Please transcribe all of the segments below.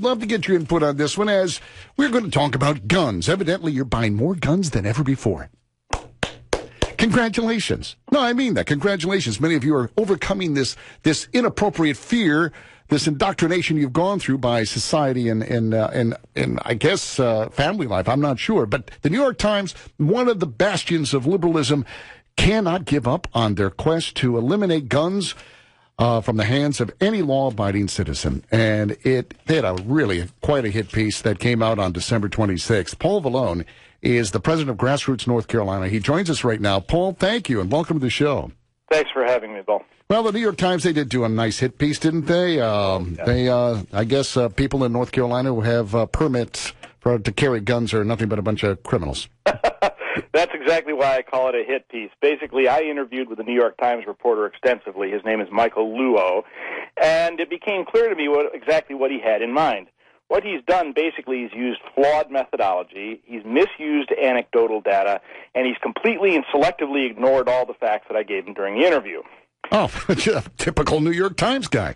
love to get your input on this one, as we're going to talk about guns. Evidently, you're buying more guns than ever before. Congratulations. No, I mean that. Congratulations. Many of you are overcoming this inappropriate fear, this indoctrination you've gone through by society and I guess family life. I'm not sure. But the New York Times, one of the bastions of liberalism, cannot give up on their quest to eliminate guns from the hands of any law-abiding citizen. And they had quite a hit piece that came out on December 26th. Paul Valone is the president of Grassroots North Carolina. He joins us right now. Paul, thank you, and welcome to the show. Thanks for having me, Bill. Well, the New York Times, they did do a nice hit piece, didn't they? I guess people in North Carolina who have permits to carry guns are nothing but a bunch of criminals. That's exactly why I call it a hit piece. Basically, I interviewed with the New York Times reporter extensively. His name is Michael Luo, and it became clear to me exactly what he had in mind. What he's done, basically, he's used flawed methodology, he's misused anecdotal data, and he's completely and selectively ignored all the facts that I gave him during the interview. Oh, typical New York Times guy.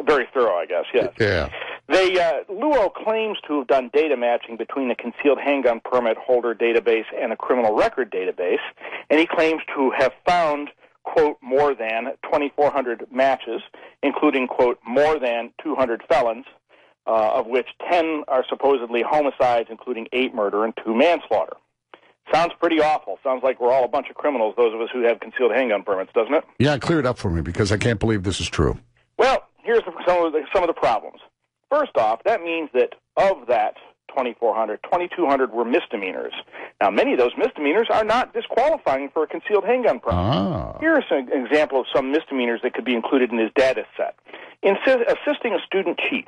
Very thorough, I guess, yes. Yeah. Luo claims to have done data matching between the concealed handgun permit holder database and a criminal record database, and he claims to have found, quote, more than 2,400 matches, including, quote, more than 200 felons, of which 10 are supposedly homicides, including 8 murder and 2 manslaughter. Sounds pretty awful. Sounds like we're all a bunch of criminals, those of us who have concealed handgun permits, doesn't it? Yeah, clear it up for me, because I can't believe this is true. Well, here's some of the problems. First off, that means that of that 2,400, 2,200 were misdemeanors. Now, many of those misdemeanors are not disqualifying for a concealed handgun permit. Here's an example of some misdemeanors that could be included in his data set. Assisting a student cheat,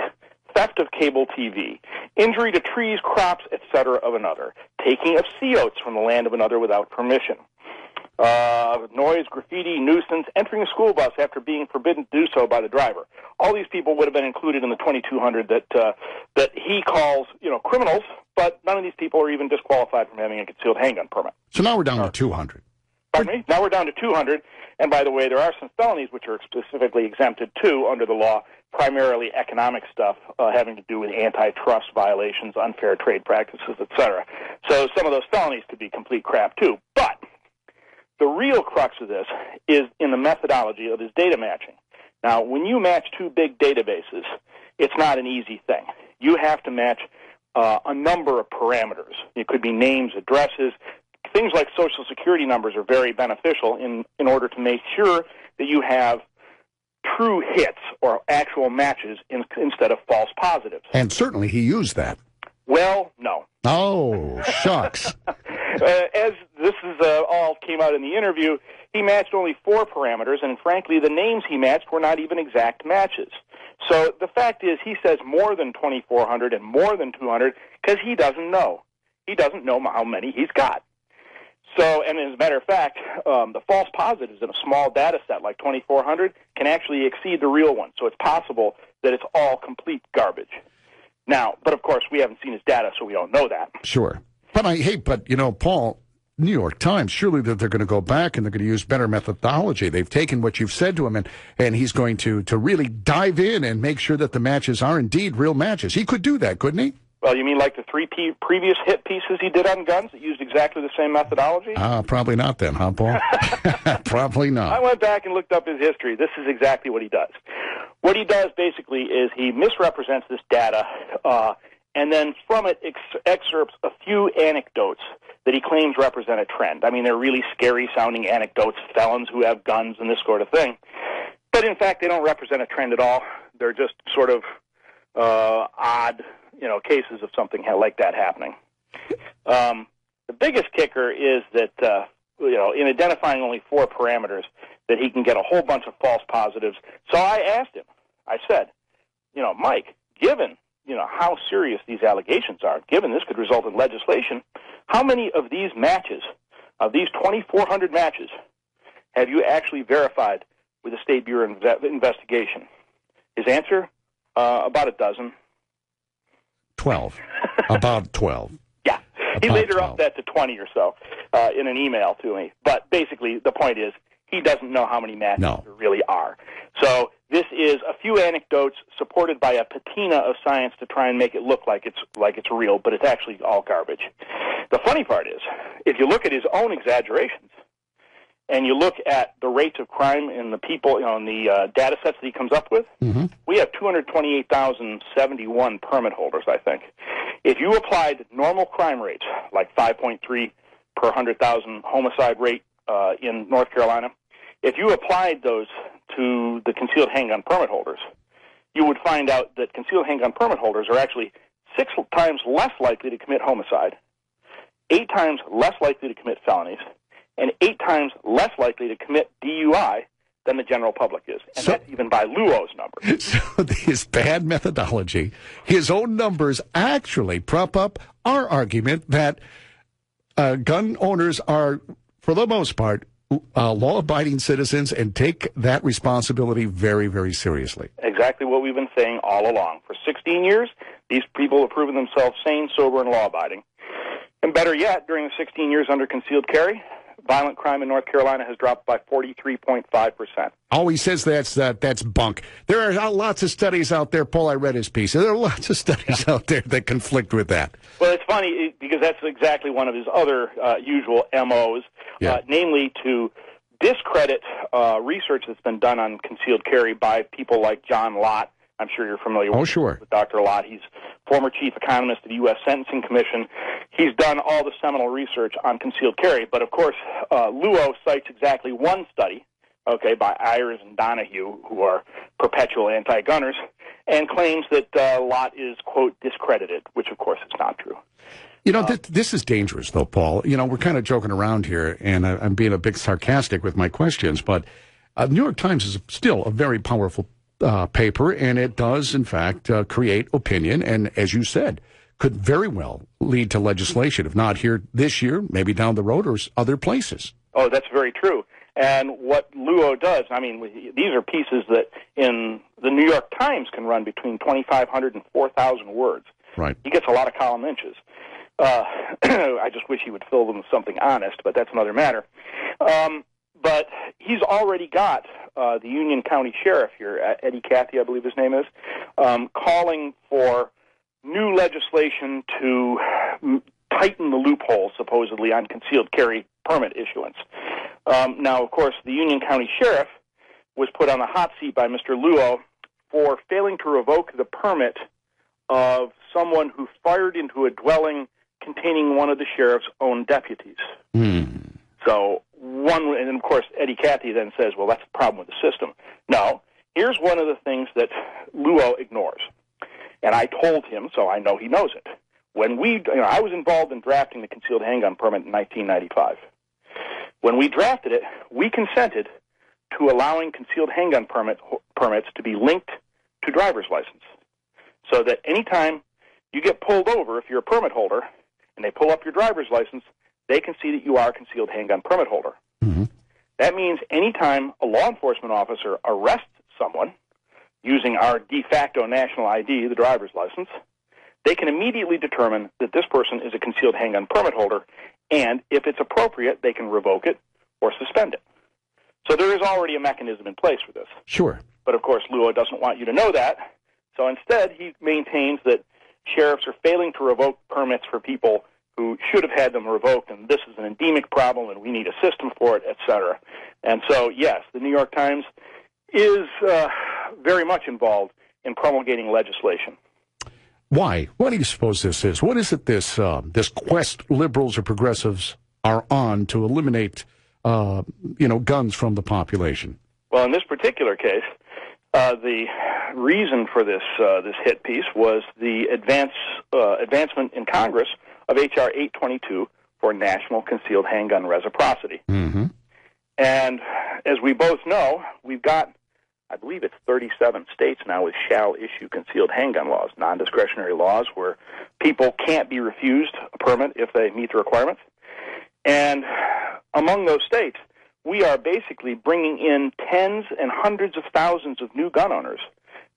theft of cable TV, injury to trees, crops, etc. of another, taking of sea oats from the land of another without permission, noise, graffiti, nuisance, entering a school bus after being forbidden to do so by the driver. All these people would have been included in the 2,200 that he calls, criminals, but none of these people are even disqualified from having a concealed handgun permit. So now we're down to 200. Pardon me? Now we're down to 200, and by the way, there are some felonies which are specifically exempted, too, under the law, primarily economic stuff having to do with antitrust violations, unfair trade practices, etc. So some of those felonies could be complete crap, too. But the real crux of this is in the methodology of his data matching. Now, when you match two big databases, it's not an easy thing. You have to match a number of parameters. It could be names, addresses. Things like Social Security numbers are very beneficial in order to make sure that you have true hits or actual matches instead of false positives. And certainly he used that. Well, no. Oh, shucks. As this is all came out in the interview, he matched only 4 parameters, and frankly, the names he matched were not even exact matches. So the fact is, he says more than 2,400 and more than 200 because he doesn't know. He doesn't know how many he's got. So, and as a matter of fact, the false positives in a small data set like 2,400 can actually exceed the real one. So it's possible that it's all complete garbage. Now, but of course, we haven't seen his data, so we don't know that. Sure. But Paul, New York Times, surely that they're going to go back and they're going to use better methodology. They've taken what you've said to him, and he's going to really dive in and make sure that the matches are indeed real matches. He could do that, couldn't he? Well, you mean like the 3 previous hit pieces he did on guns that used exactly the same methodology? Probably not then, huh, Paul? Probably not. I went back and looked up his history. This is exactly what he does. What he does basically is he misrepresents this data, and then from it excerpts a few anecdotes that he claims represent a trend. I mean, they're really scary-sounding anecdotes, felons who have guns and this sort of thing. But in fact, they don't represent a trend at all. They're just sort of odd, cases of something like that happening. The biggest kicker is that, in identifying only 4 parameters, that he can get a whole bunch of false positives. So I asked him, I said, Mike, given, how serious these allegations are, given this could result in legislation, how many of these matches, of these 2,400 matches, have you actually verified with the State Bureau of Investigation? His answer, about a dozen. 12. About 12. Yeah. He later upped that to 20 or so in an email to me. But basically, the point is, he doesn't know how many matches No. there really are. So this is a few anecdotes supported by a patina of science to try and make it look like it's real, but it's actually all garbage. The funny part is, if you look at his own exaggerations, and you look at the rates of crime in the people, in the data sets that he comes up with, we have 228,071 permit holders, I think. If you applied normal crime rates, like 5.3 per 100,000 homicide rate in North Carolina, if you applied those to the concealed handgun permit holders, you would find out that concealed handgun permit holders are actually 6 times less likely to commit homicide, 8 times less likely to commit felonies, and 8 times less likely to commit DUI than the general public is. And that's even by Luo's numbers. So his bad methodology, his own numbers actually prop up our argument that gun owners are, for the most part, law-abiding citizens and take that responsibility very, very seriously. Exactly what we've been saying all along. For 16 years, these people have proven themselves sane, sober, and law-abiding. And better yet, during the 16 years under concealed carry, violent crime in North Carolina has dropped by 43.5%. Oh, he says that's bunk. There are lots of studies out there. Paul, I read his piece. There are lots of studies out there that conflict with that. Well, it's funny because that's exactly one of his other usual MOs, namely to discredit research that's been done on concealed carry by people like John Lott. I'm sure you're familiar with Dr. Lott. He's former chief economist of the U.S. Sentencing Commission. He's done all the seminal research on concealed carry. But, of course, Luo cites exactly one study, by Ayers and Donahue, who are perpetual anti-gunners, and claims that Lott is, quote, discredited, which, of course, is not true. This is dangerous, though, Paul. We're kind of joking around here, and I'm being a bit sarcastic with my questions, but the New York Times is still a very powerful paper, and it does, in fact, create opinion, and as you said, could very well lead to legislation, if not here this year, maybe down the road or other places. Oh, that's very true. And what Luo does, these are pieces that in the New York Times can run between 2,500 and 4,000 words. Right. He gets a lot of column inches. I just wish he would fill them with something honest, but that's another matter. But he's already got the Union County Sheriff here, Eddie Cathy, I believe his name is, calling for new legislation to tighten the loopholes, supposedly, on concealed carry permit issuance. Now, of course, the Union County Sheriff was put on the hot seat by Mr. Luo for failing to revoke the permit of someone who fired into a dwelling containing one of the sheriff's own deputies. So, and of course, Eddie Cathy then says, well, that's the problem with the system. No, here's one of the things that Luo ignores. And I told him, so I know he knows it. When I was involved in drafting the concealed handgun permit in 1995. When we drafted it, we consented to allowing concealed handgun permits to be linked to driver's license. So that anytime you get pulled over, if you're a permit holder, and they pull up your driver's license, they can see that you are a concealed handgun permit holder. That means anytime a law enforcement officer arrests someone using our de facto national ID, the driver's license, they can immediately determine that this person is a concealed handgun permit holder, and if it's appropriate, they can revoke it or suspend it. So there is already a mechanism in place for this. Sure. But, of course, Luo doesn't want you to know that, so instead he maintains that sheriffs are failing to revoke permits for people who should have had them revoked, and this is an endemic problem, and we need a system for it, etc. And so, yes, the New York Times is very much involved in promulgating legislation. Why? What do you suppose this is? What is it this quest liberals or progressives are on to eliminate, guns from the population? Well, in this particular case, the reason for this hit piece was the advancement in Congress of H.R. 822 for national concealed handgun reciprocity. And as we both know, we've got, I believe it's 37 states now with shall issue concealed handgun laws, non-discretionary laws where people can't be refused a permit if they meet the requirements. And among those states, we are basically bringing in tens and hundreds of thousands of new gun owners,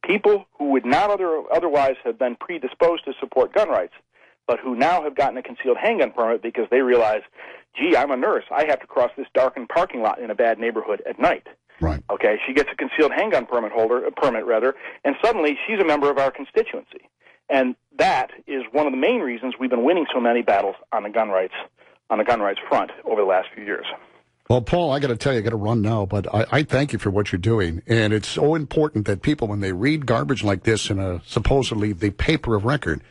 people who would not otherwise have been predisposed to support gun rights. but who now have gotten a concealed handgun permit because they realize, gee, I'm a nurse. I have to cross this darkened parking lot in a bad neighborhood at night. Right. Okay, she gets a concealed handgun permit, and suddenly she's a member of our constituency. And that is one of the main reasons we've been winning so many battles on the gun rights front over the last few years. Well, Paul, I got to tell you, I got to run now, but I thank you for what you're doing. And it's so important that people, when they read garbage like this in a supposedly the paper of record,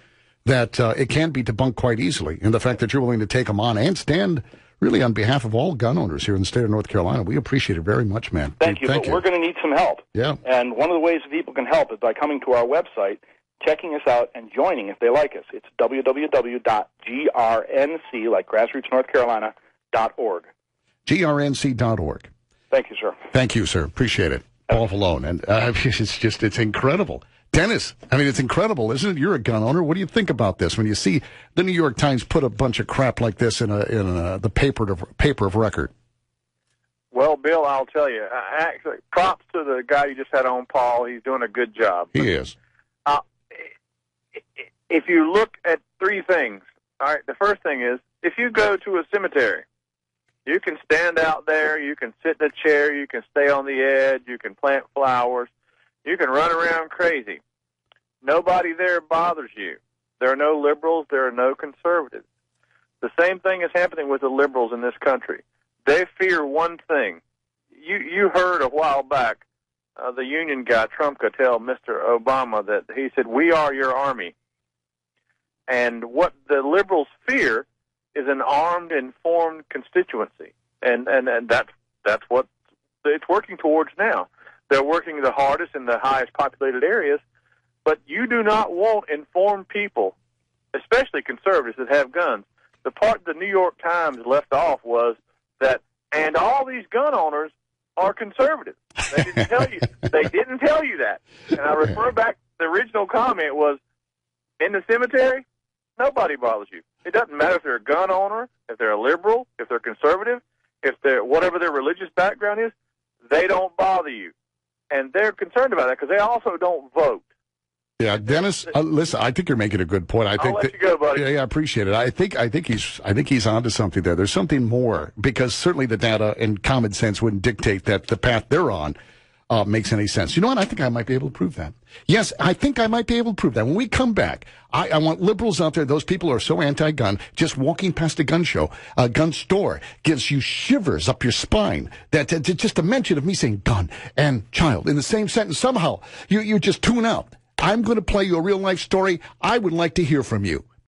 that it can be debunked quite easily. And the fact that you're willing to take them on and stand really on behalf of all gun owners here in the state of North Carolina, we appreciate it very much, man. Thank you. But we're going to need some help. Yeah. And one of the ways people can help is by coming to our website, checking us out, and joining if they like us. It's www.grnc, like grassrootsnorthcarolina.org. GRNC.org. Thank you, sir. Thank you, sir. Appreciate it. Paul Valone. And it's incredible. Dennis, I mean, it's incredible, isn't it? You're a gun owner. What do you think about this when you see the New York Times put a bunch of crap like this in the paper of record? Well, Bill, I'll tell you, actually, props to the guy you just had on, Paul. He's doing a good job. He is. If you look at three things, all right, the first thing is, if you go to a cemetery, you can stand out there, you can sit in a chair, you can stay on the edge, you can plant flowers, you can run around crazy. Nobody there bothers you. There are no liberals, there are no conservatives. The same thing is happening with the liberals in this country. They fear one thing. You heard a while back the union guy, Trumka, tell Mr. Obama that he said, "We are your army." And what the liberals fear is an armed, informed constituency, and that's what it's working towards now. They're working the hardest in the highest populated areas, but you do not want informed people, especially conservatives that have guns. The part the New York Times left off was that, and all these gun owners are conservatives. They didn't tell you. They didn't tell you that. And I refer back. The original comment was, in the cemetery, nobody bothers you. It doesn't matter if they're a gun owner, if they're a liberal, if they're conservative, if they're whatever their religious background is. They don't bother you, and they're concerned about that because they also don't vote. Yeah, Dennis, listen, I think you're making a good point. I'll let you go, buddy. Yeah, I appreciate it. I think he's onto something there. There's something more, because certainly the data and common sense wouldn't dictate that the path they're on makes any sense. You know what? I think I might be able to prove that. Yes, I think I might be able to prove that. When we come back, I want liberals out there, those people who are so anti-gun, just walking past a gun show, a gun store, gives you shivers up your spine. That just a mention of me saying gun and child in the same sentence, somehow you just tune out. I'm going to play you a real-life story. I would like to hear from you.